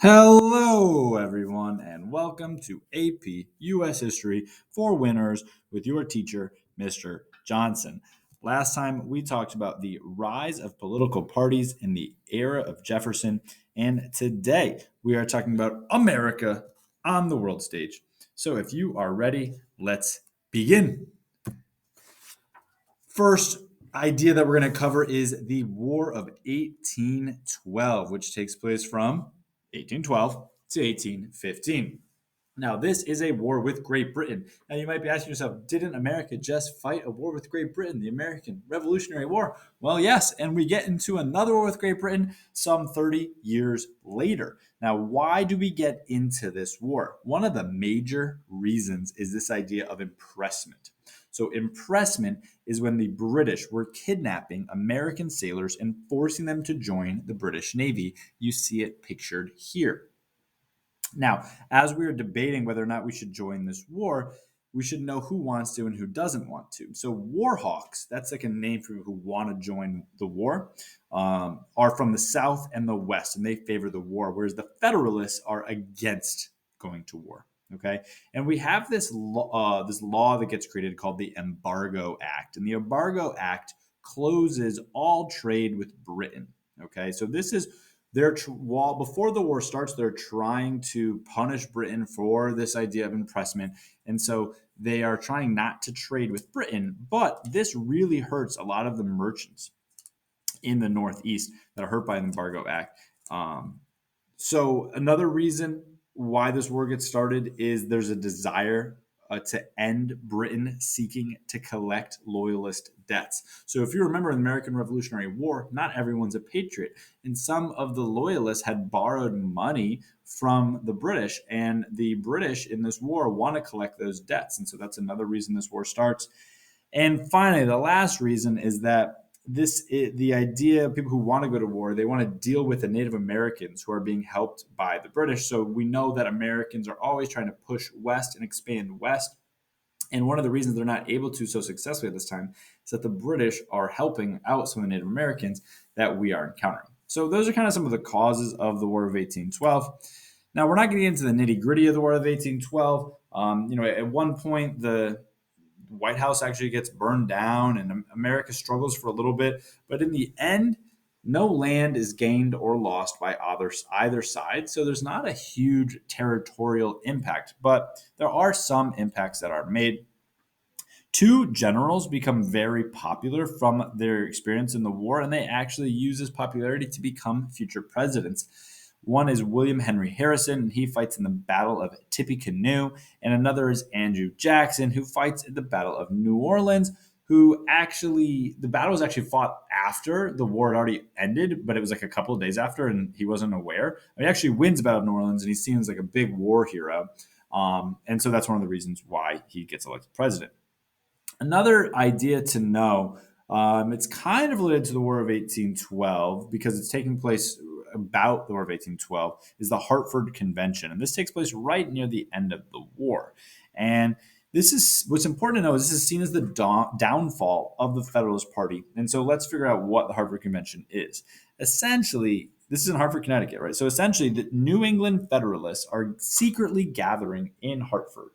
Hello, everyone, and welcome to AP US History for Winners with your teacher, Mr. Johnson. Last time we talked about the rise of political parties in the era of Jefferson, and today we are talking about America on the world stage. So if you are ready, let's begin. First idea that we're going to cover is the War of 1812, which takes place from 1812 to 1815. Now, this is a war with Great Britain. Now, you might be asking yourself, didn't America just fight a war with Great Britain, the American Revolutionary War? Well, yes, and we get into another war with Great Britain some 30 years later. Now, why do we get into this war? One of the major reasons is this idea of impressment. So, impressment is when the British were kidnapping American sailors and forcing them to join the British Navy. You see it pictured here. Now, as we are debating whether or not we should join this war, we should know who wants to and who doesn't want to. So, war hawks, that's like a name for people who want to join the war, are from the South and the West, and they favor the war, whereas the Federalists are against going to war. Okay, and we have this law that gets created called the Embargo Act, and the Embargo Act closes all trade with Britain. Okay, so this is while before the war starts, they're trying to punish Britain for this idea of impressment, and so they are trying not to trade with Britain. But this really hurts a lot of the merchants in the Northeast that are hurt by the Embargo Act. So another reason why this war gets started is there's a desire to end Britain seeking to collect loyalist debts. So if you remember in the American Revolutionary War, not everyone's a patriot. And some of the loyalists had borrowed money from the British, and the British in this war want to collect those debts. And so that's another reason this war starts. And finally, the last reason is that the idea of people who want to go to war, they want to deal with the Native Americans who are being helped by the British. So we know that Americans are always trying to push west and expand west. And one of the reasons they're not able to so successfully at this time is that the British are helping out some of the Native Americans that we are encountering. So those are kind of some of the causes of the War of 1812. Now, we're not going to get into the nitty gritty of the War of 1812. At one point, the White House actually gets burned down and America struggles for a little bit. But in the end, no land is gained or lost by either side. So there's not a huge territorial impact, but there are some impacts that are made. Two generals become very popular from their experience in the war, and they actually use this popularity to become future presidents. One is William Henry Harrison, and he fights in the Battle of Tippecanoe. And another is Andrew Jackson, who fights in the Battle of New Orleans, the battle was actually fought after the war had already ended, but it was like a couple of days after, and he wasn't aware. He actually wins Battle of New Orleans, and he seems like a big war hero. And so that's one of the reasons why he gets elected president. Another idea to know, it's kind of related to the War of 1812 because it's taking place about the War of 1812, is the Hartford Convention. And this takes place right near the end of the war. And this is what's important to know is this is seen as the downfall of the Federalist Party. And so let's figure out what the Hartford Convention is. Essentially, this is in Hartford, Connecticut, right? So essentially, the New England Federalists are secretly gathering in Hartford.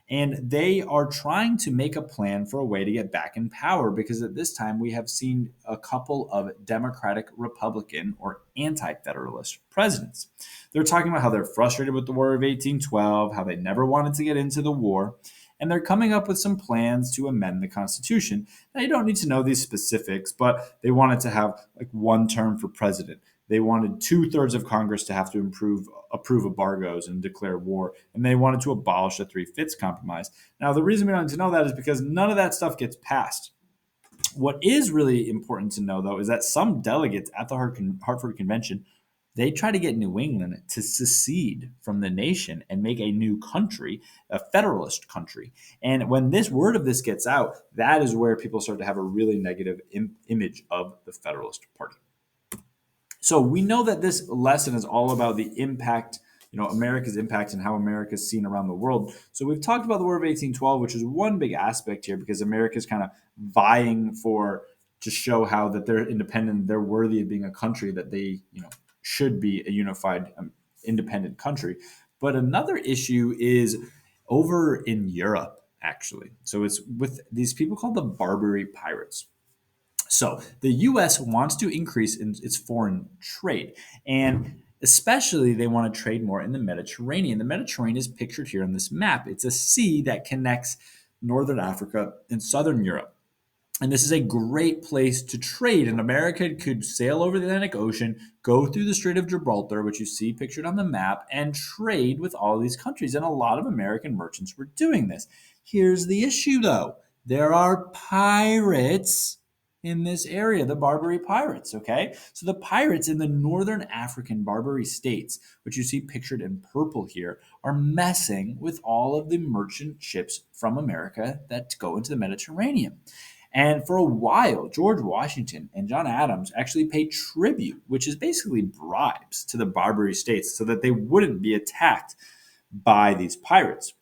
And they are trying to make a plan for a way to get back in power because at this time we have seen a couple of Democratic, Republican, or anti Federalist presidents. They're talking about how they're frustrated with the War of 1812, how they never wanted to get into the war, and they're coming up with some plans to amend the Constitution. Now, you don't need to know these specifics, but they wanted to have like one term for president. They wanted 2/3 of Congress to have to approve embargoes and declare war, and they wanted to abolish the 3/5 compromise. Now, the reason we don't need to know that is because none of that stuff gets passed. What is really important to know, though, is that some delegates at the Hartford Convention they try to get New England to secede from the nation and make a new country, a federalist country. And when this word of this gets out, that is where people start to have a really negative image of the Federalist Party. So we know that this lesson is all about the impact, America's impact and how America is seen around the world. So we've talked about the War of 1812, which is one big aspect here because America is kind of vying to show how that they're independent, they're worthy of being a country that they, should be a unified independent country. But another issue is over in Europe, actually. So it's with these people called the Barbary Pirates. So the U.S. wants to increase in its foreign trade, and especially they want to trade more in the Mediterranean. The Mediterranean is pictured here on this map. It's a sea that connects northern Africa and southern Europe. And this is a great place to trade. And America could sail over the Atlantic Ocean, go through the Strait of Gibraltar, which you see pictured on the map, and trade with all these countries. And a lot of American merchants were doing this. Here's the issue, though: there are pirates in this area, the Barbary pirates. Okay. So the pirates in the northern African Barbary states, which you see pictured in purple here, are messing with all of the merchant ships from America that go into the Mediterranean. And for a while, George Washington and John Adams actually paid tribute, which is basically bribes, to the Barbary states so that they wouldn't be attacked by these pirates.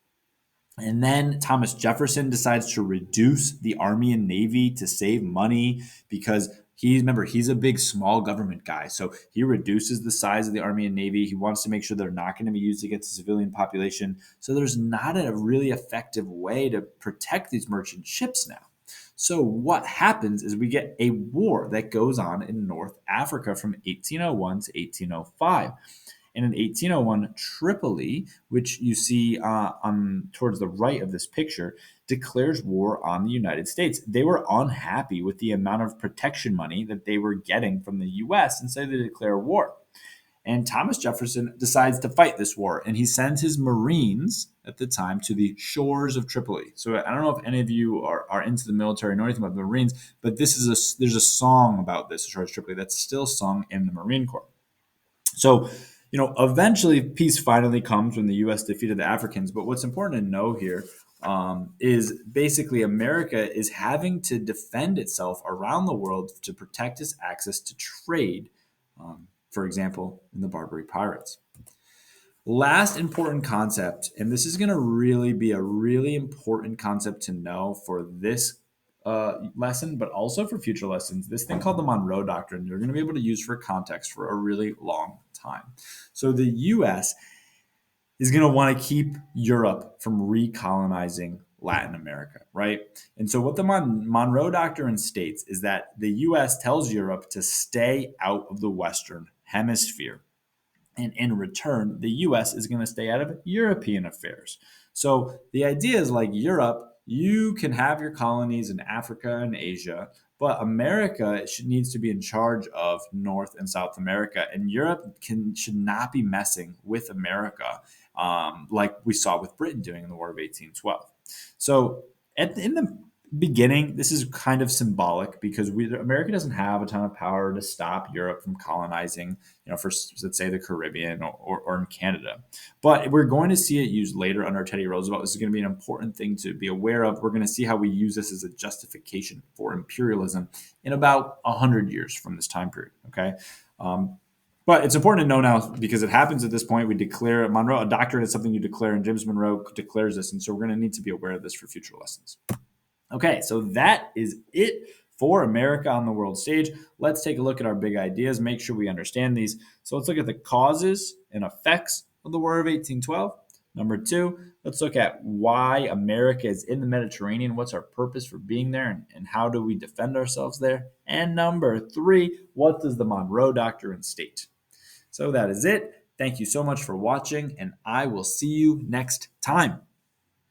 And then Thomas Jefferson decides to reduce the Army and Navy to save money because he's a big small government guy. So he reduces the size of the Army and Navy. He wants to make sure they're not going to be used against the civilian population. So there's not a really effective way to protect these merchant ships now. So what happens is we get a war that goes on in North Africa from 1801 to 1805. And in 1801, Tripoli, which you see towards the right of this picture, declares war on the United States. They were unhappy with the amount of protection money that they were getting from the U.S., and so they declare war. And Thomas Jefferson decides to fight this war, and he sends his Marines at the time to the shores of Tripoli. So I don't know if any of you are into the military or know anything about the Marines, but there's a song about this, Shores of Tripoli, that's still sung in the Marine Corps. So, eventually peace finally comes when the U.S. defeated the Africans. But what's important to know here is basically America is having to defend itself around the world to protect its access to trade, for example, in the Barbary Pirates. Last important concept, and this is going to really be a really important concept to know for this lesson, but also for future lessons. This thing called the Monroe Doctrine, you're going to be able to use for context for a really long time. So the U.S. is going to want to keep Europe from recolonizing Latin America, right? And so what the Monroe Doctrine states is that the U.S. tells Europe to stay out of the Western Hemisphere. And in return, the US is going to stay out of European affairs. So the idea is like Europe, you can have your colonies in Africa and Asia, but America needs to be in charge of North and South America. And Europe should not be messing with America like we saw with Britain doing in the War of 1812. So in the beginning, this is kind of symbolic because America doesn't have a ton of power to stop Europe from colonizing, for let's say the Caribbean or in Canada. But we're going to see it used later under Teddy Roosevelt. This is going to be an important thing to be aware of. We're going to see how we use this as a justification for imperialism in about 100 years from this time period. Okay. But it's important to know now because it happens at this point. We declare Monroe, a doctrine is something you declare, and James Monroe declares this. And so we're going to need to be aware of this for future lessons. Okay, so that is it for America on the world stage. Let's take a look at our big ideas, make sure we understand these. So let's look at the causes and effects of the War of 1812. Number 2, let's look at why America is in the Mediterranean. What's our purpose for being there and how do we defend ourselves there? And number 3, what does the Monroe Doctrine state? So that is it. Thank you so much for watching, and I will see you next time.